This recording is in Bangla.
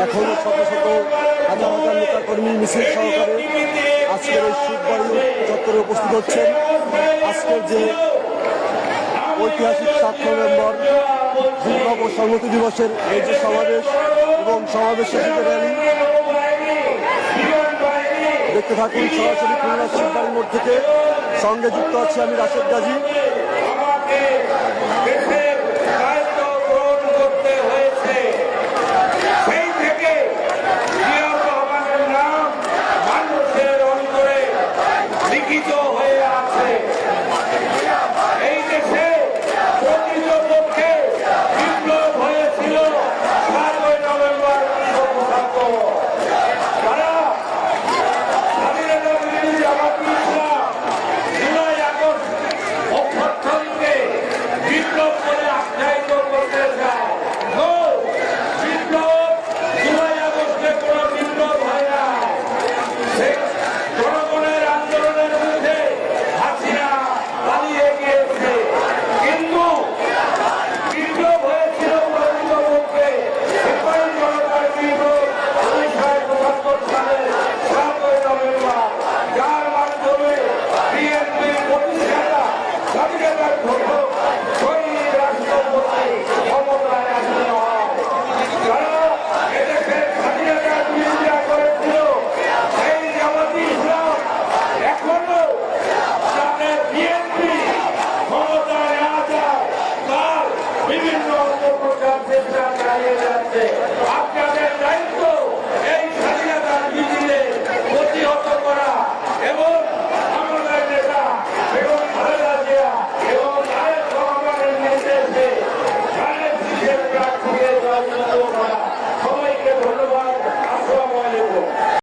এখনো শত শত হাজার হাজার নেতাকর্মী মিছিল সহকারে আজকের এই শিববাড়ি চত্বরে উপস্থিত হচ্ছেন। আজকের যে ঐতিহাসিক 7 নভেম্বর বিপ্লব ও সংহতি দিবসের এই যে সমাবেশ এবং সমাবেশ শেষে র্যালি দেখতে থাকুন সরাসরি খুলনা শিববাড়ির মোড় থেকে। সঙ্গে যুক্ত আছি আমি রাশেদ গাজী।